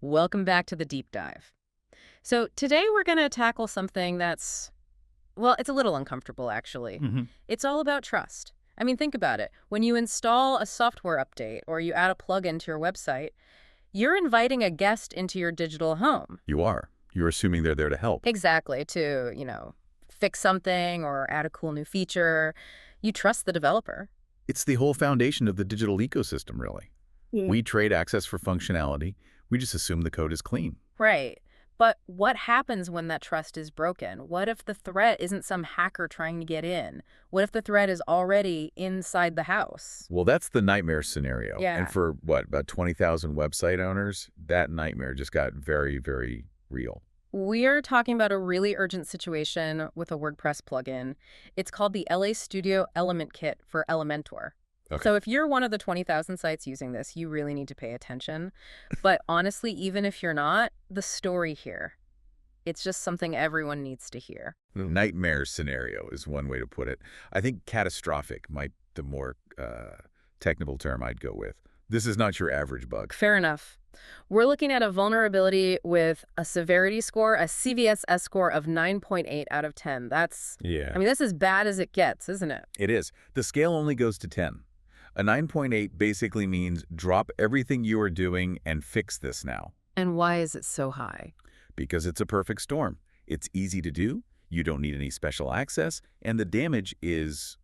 Welcome back to the deep dive. So today we're going to tackle something that's, well, it's a little uncomfortable, actually. It's all about trust. I mean, think about it. When you install a software update or you add a plugin to your website, you're inviting a guest into your digital home. You are. You're assuming they're there to help. Exactly, to, fix something or add a cool new feature. You trust the developer. It's the whole foundation of the digital ecosystem, really. Yeah. We trade access for functionality. We just assume the code is clean. Right. But what happens when that trust is broken? What if the threat isn't some hacker trying to get in? What if the threat is already inside the house? Well, that's the nightmare scenario. Yeah. And for, about 20,000 website owners, that nightmare just got very, very real. We're talking about a really urgent situation with a WordPress plugin. It's called the LA Studio Element Kit for Elementor. Okay. So if you're one of the 20,000 sites using this, you really need to pay attention. But honestly, even if you're not, the story here, it's just something everyone needs to hear. Nightmare scenario is one way to put it. I think catastrophic might be the more technical term I'd go with. This is not your average bug. Fair enough. We're looking at a vulnerability with a severity score, a CVSS score of 9.8 out of 10. That's as bad as it gets, isn't it? It is. The scale only goes to 10. A 9.8 basically means drop everything you are doing and fix this now. And why is it so high? Because it's a perfect storm. It's easy to do, you don't need any special access, and the damage is,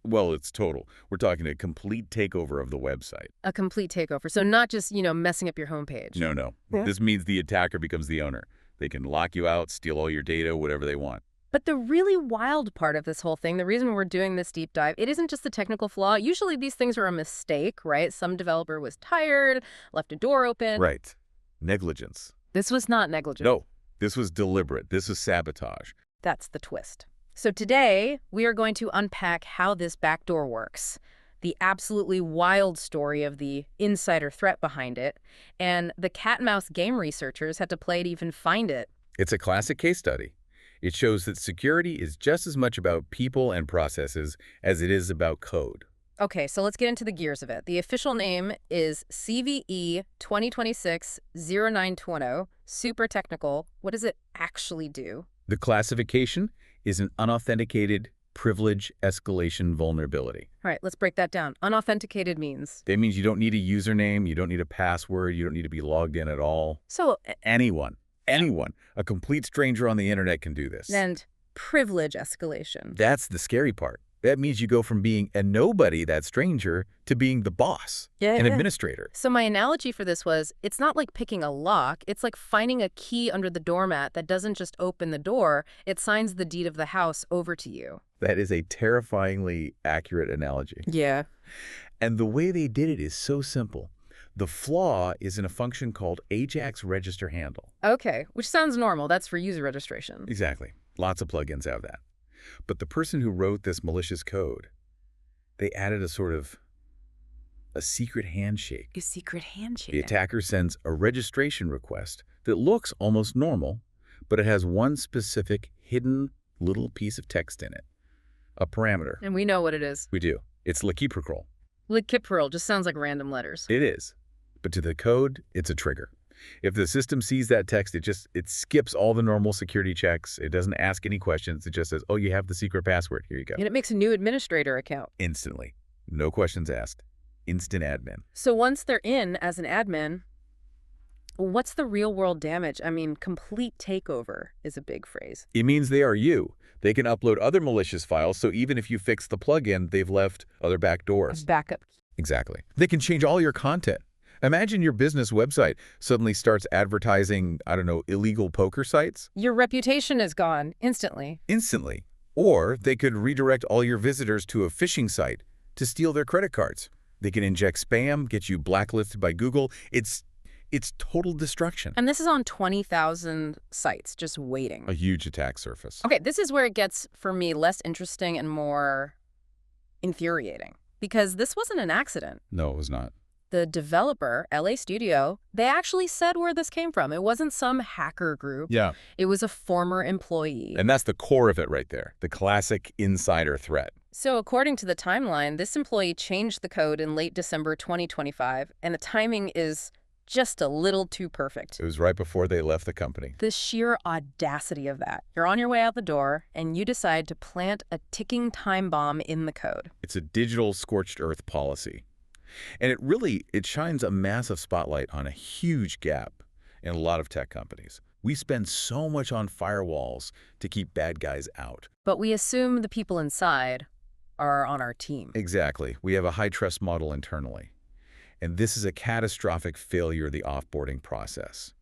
well, it's total. We're talking a complete takeover of the website. A complete takeover. So not just, messing up your homepage. No. Yeah. This means the attacker becomes the owner. They can lock you out, steal all your data, whatever they want. But the really wild part of this whole thing, the reason we're doing this deep dive, it isn't just the technical flaw. Usually these things are a mistake, right? Some developer was tired, left a door open. Right. Negligence. This was not negligent. No, this was deliberate. This was sabotage. That's the twist. So today, we are going to unpack how this backdoor works, the absolutely wild story of the insider threat behind it, and the cat-and-mouse game researchers had to play to even find it. It's a classic case study. It shows that security is just as much about people and processes as it is about code. Okay, so let's get into the gears of it. The official name is CVE-2026-0920, super technical. What does it actually do? The classification is an unauthenticated privilege escalation vulnerability. All right, let's break that down. Unauthenticated means? That means you don't need a username, you don't need a password, you don't need to be logged in at all. So Anyone, a complete stranger on the internet can do this. And privilege escalation. That's the scary part. That means you go from being a nobody, that stranger, to being the boss, an administrator. So my analogy for this was, it's not like picking a lock. It's like finding a key under the doormat that doesn't just open the door. It signs the deed of the house over to you. That is a terrifyingly accurate analogy. Yeah. And the way they did it is so simple. The flaw is in a function called AJAX register handle. Okay, which sounds normal. That's for user registration. Exactly. Lots of plugins have that. But the person who wrote this malicious code, they added a secret handshake. A secret handshake. The attacker sends a registration request that looks almost normal, but it has one specific hidden little piece of text in it. A parameter. And we know what it is. We do. It's Lekipprokrall. Lekipprokrall just sounds like random letters. It is. But to the code, it's a trigger. If the system sees that text, it skips all the normal security checks. It doesn't ask any questions. It just says, oh, you have the secret password. Here you go. And it makes a new administrator account. Instantly. No questions asked. Instant admin. So once they're in as an admin, what's the real world damage? I mean, complete takeover is a big phrase. It means they are you. They can upload other malicious files, so even if you fix the plugin, they've left other backdoors. Backup. Exactly. They can change all your content. Imagine your business website suddenly starts advertising, illegal poker sites. Your reputation is gone instantly. Instantly. Or they could redirect all your visitors to a phishing site to steal their credit cards. They can inject spam, get you blacklisted by Google. It's total destruction. And this is on 20,000 sites just waiting. A huge attack surface. Okay, this is where it gets, for me, less interesting and more infuriating. Because this wasn't an accident. No, it was not. The developer, LA Studio, they actually said where this came from. It wasn't some hacker group. Yeah. It was a former employee. And that's the core of it right there, the classic insider threat. So according to the timeline, this employee changed the code in late December 2025, and the timing is just a little too perfect. It was right before they left the company. The sheer audacity of that. You're on your way out the door, and you decide to plant a ticking time bomb in the code. It's a digital scorched earth policy. And it shines a massive spotlight on a huge gap in a lot of tech companies. We spend so much on firewalls to keep bad guys out. But we assume the people inside are on our team. Exactly. We have a high-trust model internally. And this is a catastrophic failure of the offboarding process.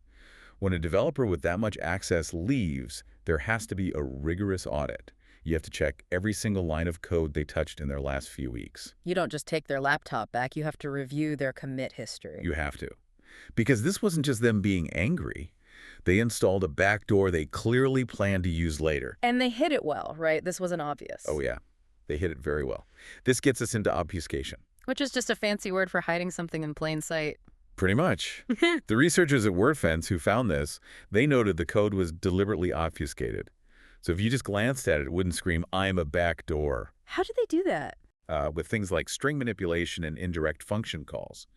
When a developer with that much access leaves, there has to be a rigorous audit. You have to check every single line of code they touched in their last few weeks. You don't just take their laptop back, you have to review their commit history. You have to. Because this wasn't just them being angry. They installed a backdoor they clearly planned to use later. And they hid it well, right? This wasn't obvious. Oh yeah, they hid it very well. This gets us into obfuscation. Which is just a fancy word for hiding something in plain sight. Pretty much. The researchers at WordPress who found this, they noted the code was deliberately obfuscated. So if you just glanced at it, it wouldn't scream, "I'm a backdoor." How did they do that? With things like string manipulation and indirect function calls.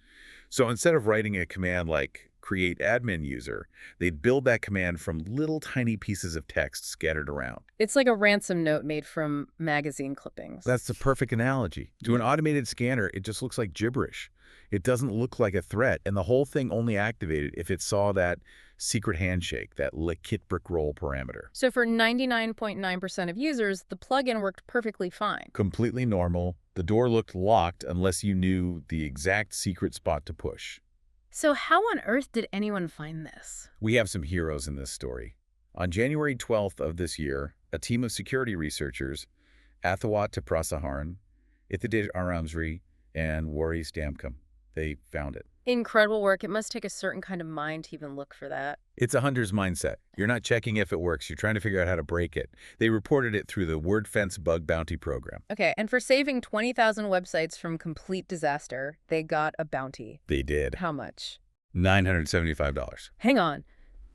So instead of writing a command like create admin user, they'd build that command from little tiny pieces of text scattered around. It's like a ransom note made from magazine clippings. That's the perfect analogy. To an automated scanner, it just looks like gibberish. It doesn't look like a threat, and the whole thing only activated if it saw that secret handshake, that kit brick roll parameter. So for 99.9% of users, the plugin worked perfectly fine. Completely normal. The door looked locked unless you knew the exact secret spot to push. So how on earth did anyone find this? We have some heroes in this story. On January 12th of this year, a team of security researchers, Athawat Prasaharan, Ithidit Aramsri, and Wari Stamkam, they found it. Incredible work. It must take a certain kind of mind to even look for that. It's a hunter's mindset. You're not checking if it works. You're trying to figure out how to break it. They reported it through the WordFence bug bounty program. Okay, and for saving 20,000 websites from complete disaster, they got a bounty. They did. How much? $975. Hang on.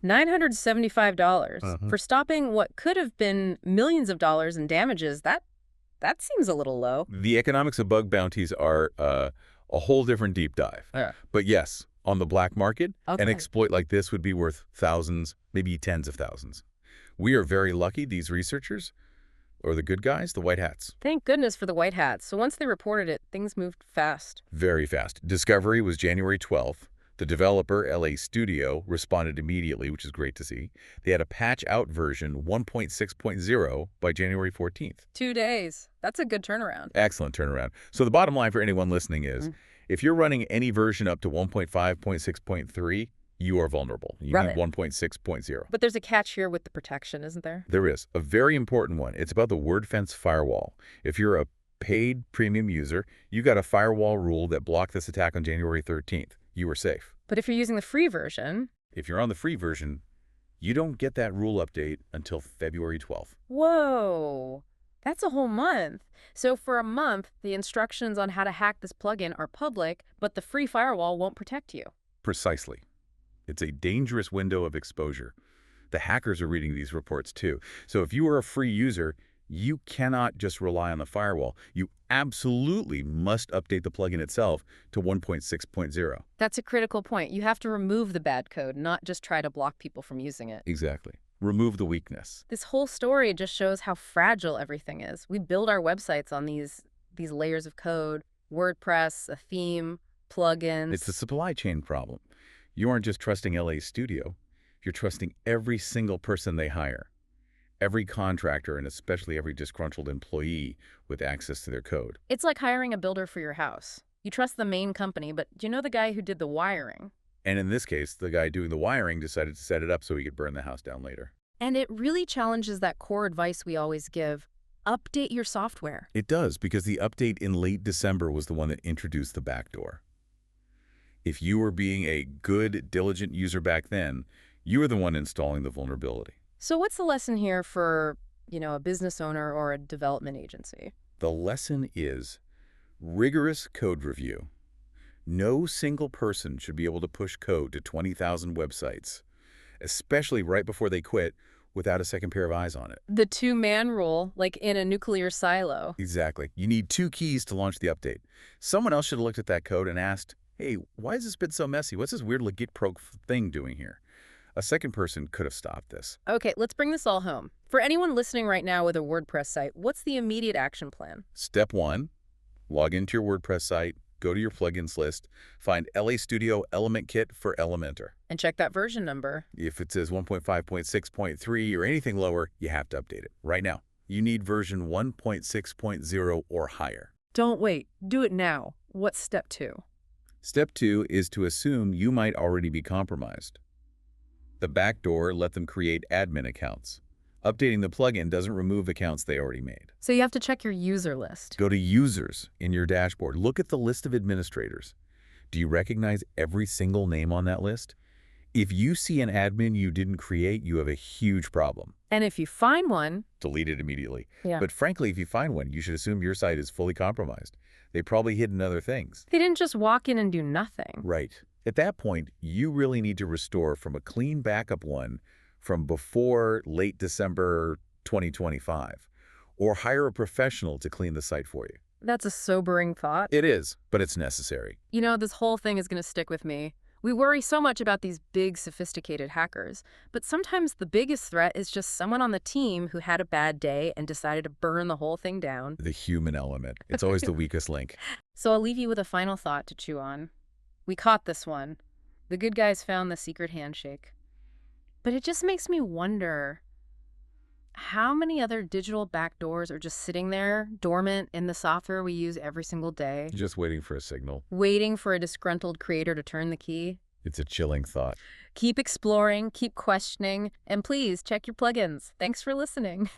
$975 for stopping what could have been millions of dollars in damages. That seems a little low. The economics of bug bounties are a whole different deep dive. Yeah. But yes, on the black market, Okay. an exploit like this would be worth thousands, maybe tens of thousands. We are very lucky, these researchers, or the good guys, the white hats. Thank goodness for the white hats. So once they reported it, things moved fast. Very fast. Discovery was January 12th. The developer, LA Studio, responded immediately, which is great to see. They had a patch-out version 1.6.0 by January 14th. 2 days. That's a good turnaround. Excellent turnaround. So the bottom line for anyone listening is, if you're running any version up to 1.5.6.3, you are vulnerable. You Right. need 1.6.0. But there's a catch here with the protection, isn't there? There is. A very important one. It's about the WordFence firewall. If you're a paid premium user, you got a firewall rule that blocked this attack on January 13th. You were safe. But if you're using the free version... If you're on the free version, you don't get that rule update until February 12th. Whoa. That's a whole month. So for a month, the instructions on how to hack this plugin are public, but the free firewall won't protect you. Precisely. It's a dangerous window of exposure. The hackers are reading these reports too. So if you are a free user, you cannot just rely on the firewall. You absolutely must update the plugin itself to 1.6.0. That's a critical point. You have to remove the bad code, not just try to block people from using it. Exactly. Remove the weakness. This whole story just shows how fragile everything is. We build our websites on these layers of code, WordPress, a theme, plugins. It's a supply chain problem. You aren't just trusting LA Studio. You're trusting every single person they hire. Every contractor, and especially every disgruntled employee with access to their code. It's like hiring a builder for your house. You trust the main company, but do you know the guy who did the wiring? And in this case, the guy doing the wiring decided to set it up so he could burn the house down later. And it really challenges that core advice we always give. Update your software. It does, because the update in late December was the one that introduced the backdoor. If you were being a good, diligent user back then, you were the one installing the vulnerability. So what's the lesson here for, a business owner or a development agency? The lesson is rigorous code review. No single person should be able to push code to 20,000 websites, especially right before they quit, without a second pair of eyes on it. The two-man rule, like in a nuclear silo. Exactly. You need 2 keys to launch the update. Someone else should have looked at that code and asked, hey, why is this bit so messy? What's this weird legit pro thing doing here? A second person could have stopped this. Okay, let's bring this all home. For anyone listening right now with a WordPress site, what's the immediate action plan? Step 1, log into your WordPress site, go to your plugins list, find LA Studio Element Kit for Elementor. And check that version number. If it says 1.5.6.3 or anything lower, you have to update it right now. You need version 1.6.0 or higher. Don't wait. Do it now. What's step 2? Step 2 is to assume you might already be compromised. The backdoor let them create admin accounts. Updating the plugin doesn't remove accounts they already made. So you have to check your user list. Go to Users in your dashboard. Look at the list of administrators. Do you recognize every single name on that list? If you see an admin you didn't create, you have a huge problem. And if you find one, Delete it immediately. Yeah. But frankly, if you find one, you should assume your site is fully compromised. They probably hidden other things. they didn't just walk in and do nothing. Right. At that point, you really need to restore from a clean backup one from before late December 2025, or hire a professional to clean the site for you. That's a sobering thought. It is, but it's necessary. You know, this whole thing is going to stick with me. We worry so much about these big, sophisticated hackers, but sometimes the biggest threat is just someone on the team who had a bad day and decided to burn the whole thing down. The human element. It's always the weakest link. So I'll leave you with a final thought to chew on. We caught this one. The good guys found the secret handshake. But it just makes me wonder, how many other digital backdoors are just sitting there, dormant in the software we use every single day, Just waiting for a signal. waiting for a disgruntled creator to turn the key? It's a chilling thought. Keep exploring, keep questioning, and please check your plugins. Thanks for listening.